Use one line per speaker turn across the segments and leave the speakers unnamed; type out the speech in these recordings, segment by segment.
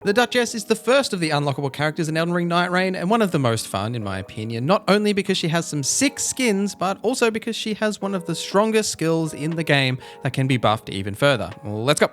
The Duchess is the first of the unlockable characters in Elden Ring Night Rain, and one of the most fun, in my opinion, not only because she has some sick skins, but also because she has one of the strongest skills in the game that can be buffed even further. Well, let's go.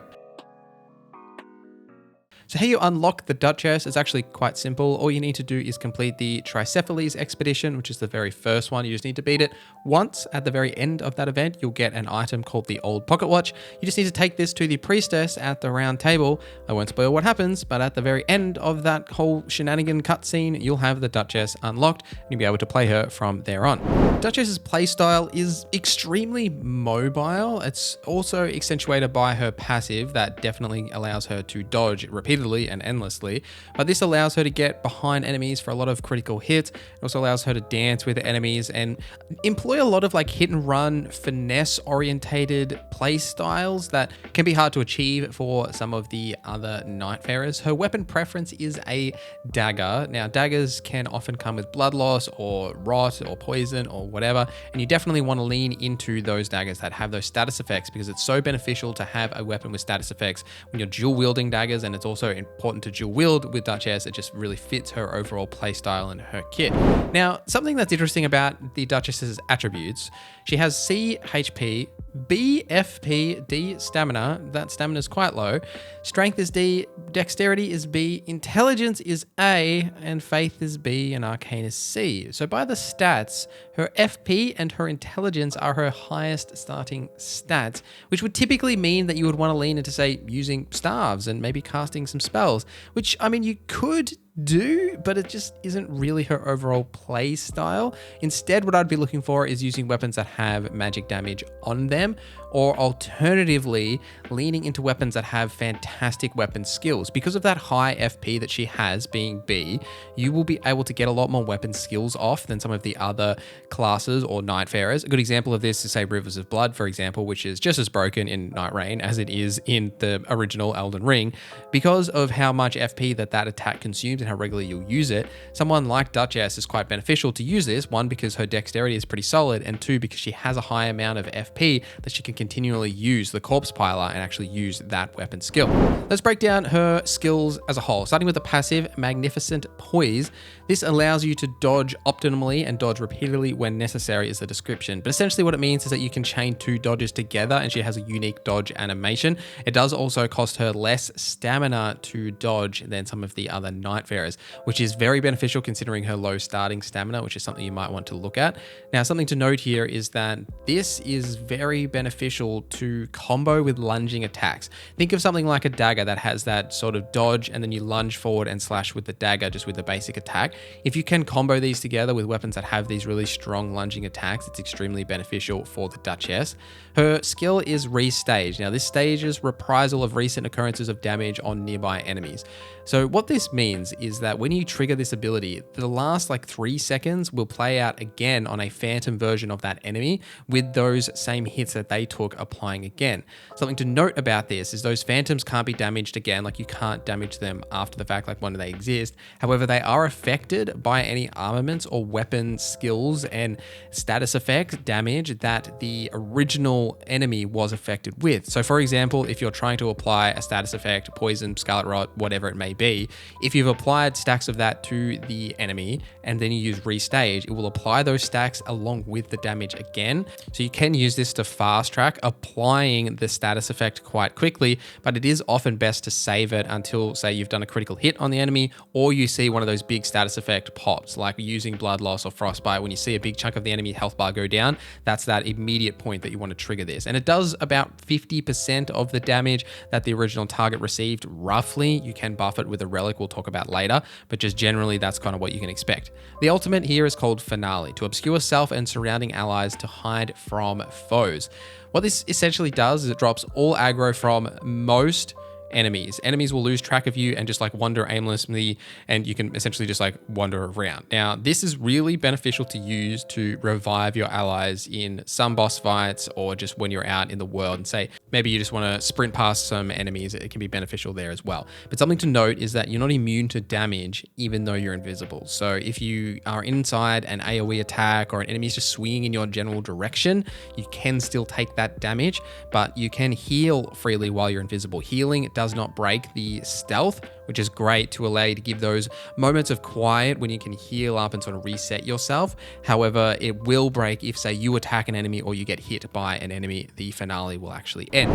So how you unlock the Duchess is actually quite simple. All you need to do is complete the Tricephalles expedition, which is the very first one. You just need to beat it once. At the very end of that event, you'll get an item called the Old Pocket Watch. You just need to take this to the priestess at the round table. I won't spoil what happens, but at the very end of that whole shenanigan cutscene, you'll have the Duchess unlocked and you'll be able to play her from there on. Duchess's playstyle is extremely mobile. It's also accentuated by her passive that definitely allows her to dodge repeatedly and endlessly, but this allows her to get behind enemies for a lot of critical hits. It also allows her to dance with enemies and employ a lot of like hit and run, finesse orientated play styles that can be hard to achieve for some of the other Nightfarers. Her weapon preference is a dagger. Now, daggers can often come with blood loss or rot or poison or whatever, and you definitely want to lean into those daggers that have those status effects because it's so beneficial to have a weapon with status effects when you're dual wielding daggers, and it's also important to dual wield with Duchess. It just really fits her overall playstyle and her kit. Now, something that's interesting about the Duchess's attributes, she has C HP, B FP, D stamina. That stamina is quite low. Strength is D, dexterity is B, intelligence is A, and faith is B, and arcane is C. So by the stats, her FP and her intelligence are her highest starting stats, which would typically mean that you would want to lean into, say, using staves and maybe casting some spells, which, I mean, you could do, but it just isn't really her overall play style. Instead, what I'd be looking for is using weapons that have magic damage on them, or alternatively, leaning into weapons that have fantastic weapon skills. Because of that high FP that she has, being B, you will be able to get a lot more weapon skills off than some of the other classes or Nightfarers. A good example of this is, say, Rivers of Blood, for example, which is just as broken in Night Rain as it is in the original Elden Ring. Because of how much FP that attack consumes and how regularly you'll use it, someone like Duchess is quite beneficial to use this, one, because her dexterity is pretty solid, and two, because she has a high amount of FP that she can continually use the Corpse Piler and actually use that weapon skill. Let's break down her skills as a whole. Starting with the passive, Magnificent Poise. This allows you to dodge optimally and dodge repeatedly when necessary is the description. But essentially what it means is that you can chain two dodges together, and she has a unique dodge animation. It does also cost her less stamina to dodge than some of the other Nightfarers, which is very beneficial considering her low starting stamina, which is something you might want to look at. Now, something to note here is that this is very beneficial to combo with lunging attacks. Think of something like a dagger that has that sort of dodge, and then you lunge forward and slash with the dagger just with the basic attack. If you can combo these together with weapons that have these really strong lunging attacks, it's extremely beneficial for the Duchess. Her skill is Restage. Now, this stages reprisal of recent occurrences of damage on nearby enemies. So what this means is that when you trigger this ability, the last like 3 seconds will play out again on a phantom version of that enemy with those same hits that they took applying again. Something to note about this is those phantoms can't be damaged again, like you can't damage them after the fact like when they exist. However, they are affected by any armaments or weapon skills and status effects damage that the original enemy was affected with. So for example, if you're trying to apply a status effect, poison, scarlet rot, whatever it may be, if you've applied stacks of that to the enemy and then you use Restage, it will apply those stacks along with the damage again. So you can use this to fast track applying the status effect quite quickly, but it is often best to save it until, say, you've done a critical hit on the enemy, or you see one of those big status effect pops, like using blood loss or frostbite. When you see a big chunk of the enemy health bar go down, that's that immediate point that you want to trigger this. And it does about 50% of the damage that the original target received, roughly. You can buff it with a relic we'll talk about later, but just generally that's kind of what you can expect. The ultimate here is called Finale, to obscure self and surrounding allies to hide from foes. What this essentially does is it drops all aggro from most enemies. Enemies will lose track of you and just like wander aimlessly, and you can essentially just like wander around. Now, this is really beneficial to use to revive your allies in some boss fights or just when you're out in the world and say, maybe you just want to sprint past some enemies. It can be beneficial there as well. But something to note is that you're not immune to damage even though you're invisible. So if you are inside an AoE attack or an enemy is just swinging in your general direction, you can still take that damage, but you can heal freely while you're invisible. Healing does not break the stealth, which is great to allow you to give those moments of quiet when you can heal up and sort of reset yourself. However, it will break if, say, you attack an enemy or you get hit by an enemy. The finale will actually end.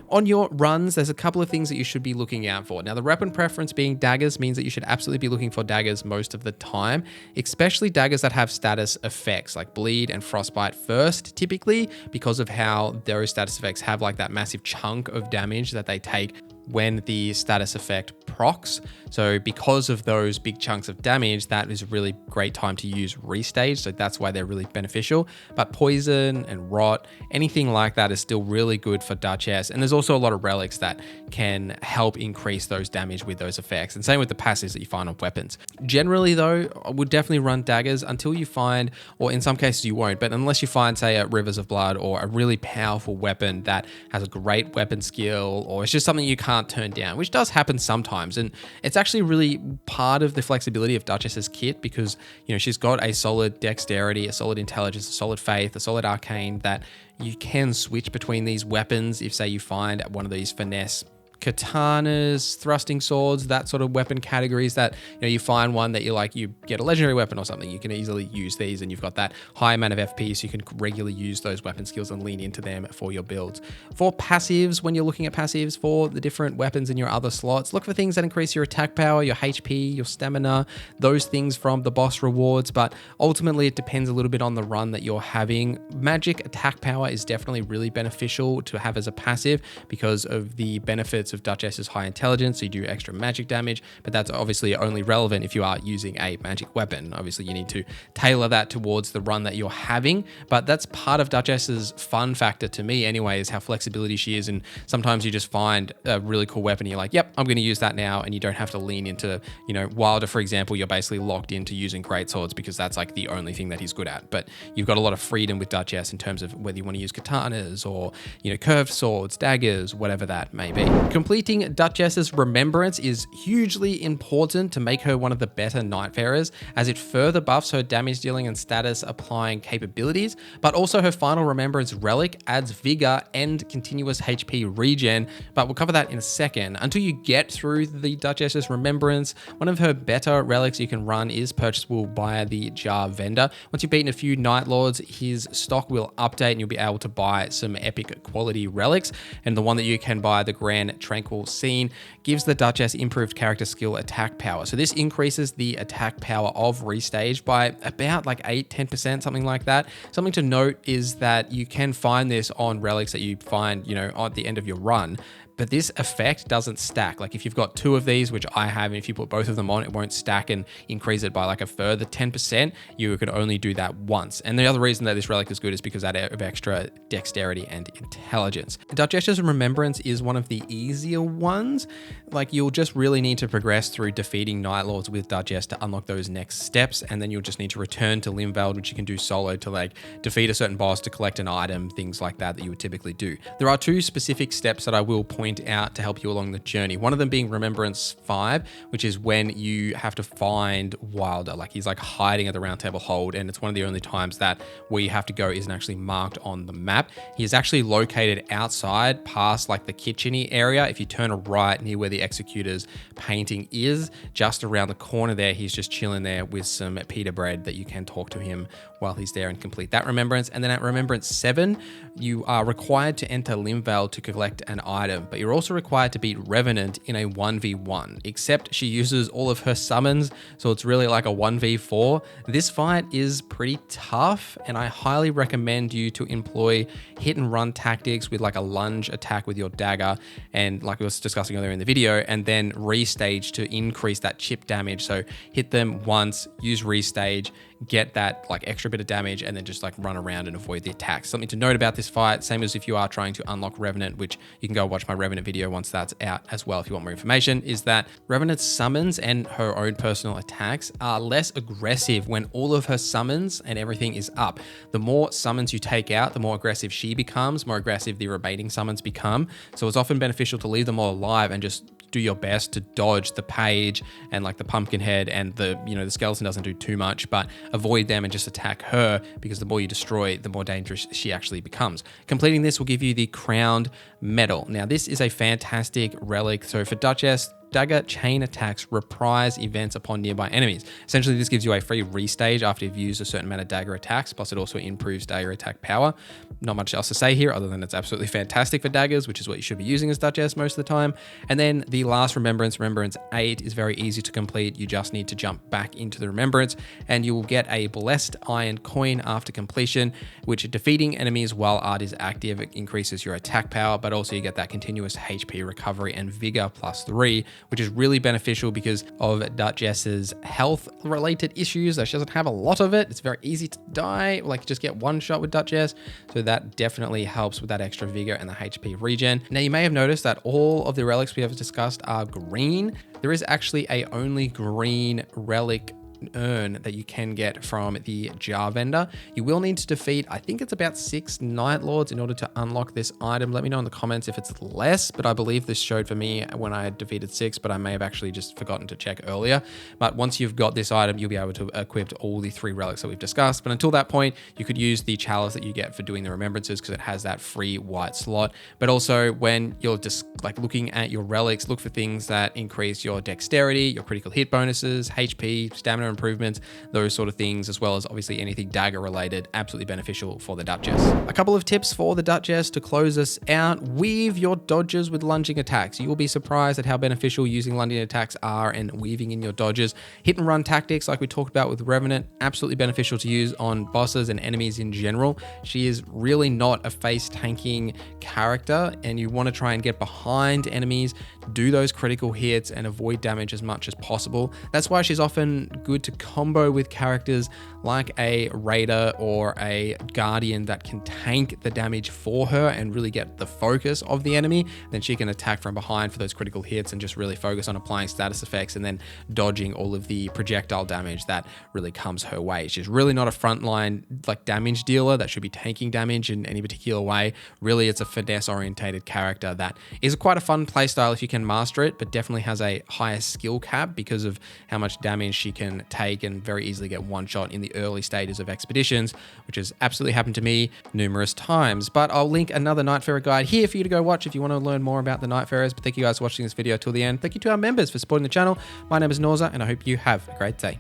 On your runs, there's a couple of things that you should be looking out for. Now, the weapon preference being daggers means that you should absolutely be looking for daggers most of the time, especially daggers that have status effects like bleed and frostbite first, typically, because of how those status effects have like that massive chunk of damage that they take when the status effect procs. So because of those big chunks of damage, that is a really great time to use restage. So that's why they're really beneficial. But poison and rot, anything like that is still really good for Duchess. And there's also a lot of relics that can help increase those damage with those effects. And same with the passives that you find on weapons. Generally though, I would definitely run daggers until you find, or in some cases you won't, but unless you find, say, a Rivers of Blood or a really powerful weapon that has a great weapon skill, or it's just something you can't turn down, which does happen sometimes. And it's actually really part of the flexibility of Duchess's kit because, you know, she's got a solid dexterity, a solid intelligence, a solid faith, a solid arcane that you can switch between these weapons if, say, you find one of these finesse katanas, thrusting swords, that sort of weapon categories that, you know, you find one that you like, you get a legendary weapon or something, you can easily use these and you've got that high amount of FP, so you can regularly use those weapon skills and lean into them for your builds. For passives, when you're looking at passives for the different weapons in your other slots, look for things that increase your attack power, your HP, your stamina, those things from the boss rewards, but ultimately it depends a little bit on the run that you're having. Magic attack power is definitely really beneficial to have as a passive because of the benefits of Duchess's high intelligence, so you do extra magic damage, but that's obviously only relevant if you are using a magic weapon. Obviously you need to tailor that towards the run that you're having, but that's part of Duchess's fun factor to me anyway, is how flexibility she is. And sometimes you just find a really cool weapon and you're like, yep, I'm going to use that now, and you don't have to lean into, you know, Wilder, for example, you're basically locked into using greatswords because that's like the only thing that he's good at, but you've got a lot of freedom with Duchess in terms of whether you want to use katanas or, you know, curved swords, daggers, whatever that may be. Completing Duchess's Remembrance is hugely important to make her one of the better Nightfarers, as it further buffs her damage dealing and status applying capabilities, but also her final Remembrance relic adds vigor and continuous HP regen, but we'll cover that in a second. Until you get through the Duchess's Remembrance, one of her better relics you can run is purchasable via the Jar Vendor. Once you've beaten a few Night Lords, his stock will update and you'll be able to buy some epic quality relics, and the one that you can buy, the Grand Tranquil Scene, gives the Duchess improved character skill attack power. So this increases the attack power of Restage by about like 8-10%, something like that. Something to note is that you can find this on relics that you find, you know, at the end of your run. But this effect doesn't stack. Like if you've got two of these, which I have, and if you put both of them on, it won't stack and increase it by like a further 10%. You could only do that once. And the other reason that this relic is good is because of extra dexterity and intelligence. Duchess's Remembrance is one of the easier ones. Like you'll just really need to progress through defeating Night Lords with Duchess to unlock those next steps. And then you'll just need to return to Limveld, which you can do solo to like defeat a certain boss, to collect an item, things like that you would typically do. There are two specific steps that I will point out to help you along the journey. One of them being Remembrance 5, which is when you have to find Wilder. Like he's like hiding at the Round Table Hold, and it's one of the only times that where you have to go isn't actually marked on the map. He is actually located outside past like the kitcheny area. If you turn a right near where the Executor's painting is, just around the corner there, he's just chilling there with some pita bread that you can talk to him while he's there and complete that Remembrance. And then at Remembrance 7, you are required to enter Limveld to collect an item, but you're also required to beat Revenant in a 1v1, except she uses all of her summons, so it's really like a 1v4. This fight is pretty tough, and I highly recommend you to employ hit and run tactics with like a lunge attack with your dagger, and like we was discussing earlier in the video, and then restage to increase that chip damage. So hit them once, use restage, get that like extra bit of damage, and then just like run around and avoid the attacks. Something to note about this fight, same as if you are trying to unlock Revenant, which you can go watch my Revenant video once that's out as well if you want more information, is that Revenant's summons and her own personal attacks are less aggressive when all of her summons and everything is up. The more summons you take out, the more aggressive she becomes, more aggressive the remaining summons become. So it's often beneficial to leave them all alive and just do your best to dodge the page and like the pumpkin head, and the, you know, the skeleton doesn't do too much, but avoid them and just attack her, because the more you destroy, the more dangerous she actually becomes. Completing this will give you the crowned medal. Now, this is a fantastic relic. So for Duchess, dagger chain attacks reprise events upon nearby enemies. Essentially, this gives you a free restage after you've used a certain amount of dagger attacks, plus it also improves dagger attack power. Not much else to say here other than it's absolutely fantastic for daggers, which is what you should be using as Duchess most of the time. And then the last Remembrance, Remembrance 8, is very easy to complete. You just need to jump back into the Remembrance and you will get a Blessed Iron Coin after completion, which defeating enemies while art is active, it increases your attack power, but also you get that continuous HP recovery and Vigor +3, which is really beneficial because of Duchess's health related issues. She doesn't have a lot of it. It's very easy to die, like just get one shot with Duchess. So that definitely helps with that extra Vigor and the HP regen. Now, you may have noticed that all of the relics we have discussed are green. There is actually a only green relic urn that you can get from the jar vendor. You will need to defeat, I think it's about 6 Night Lords in order to unlock this item. Let me know in the comments if it's less, but I believe this showed for me when I had defeated 6, but I may have actually just forgotten to check earlier. But once you've got this item, you'll be able to equip all the 3 relics that we've discussed. But until that point, you could use the chalice that you get for doing the remembrances because it has that free white slot. But also when you're just like looking at your relics, look for things that increase your dexterity, your critical hit bonuses, HP, stamina improvements, those sort of things, as well as obviously anything dagger related. Absolutely beneficial for the Duchess. A couple of tips for the Duchess to close us out: weave your dodges with lunging attacks. You will be surprised at how beneficial using lunging attacks are and weaving in your dodges. Hit and run tactics, like we talked about with Revenant, absolutely beneficial to use on bosses and enemies in general. She is really not a face tanking character, and you want to try and get behind enemies, do those critical hits and avoid damage as much as possible. That's why she's often good to combo with characters like a Raider or a Guardian that can tank the damage for her and really get the focus of the enemy. Then she can attack from behind for those critical hits and just really focus on applying status effects and then dodging all of the projectile damage that really comes her way. She's really not a frontline like damage dealer that should be tanking damage in any particular way. Really, it's a finesse orientated character that is quite a fun playstyle if you can master it, but definitely has a higher skill cap because of how much damage she can take and very easily get one shot in the early stages of expeditions, which has absolutely happened to me numerous times. But I'll link another Nightfarer guide here for you to go watch if you want to learn more about the Nightfarers. But thank you guys for watching this video till the end. Thank you to our members for supporting the channel. My name is Norza, and I hope you have a great day.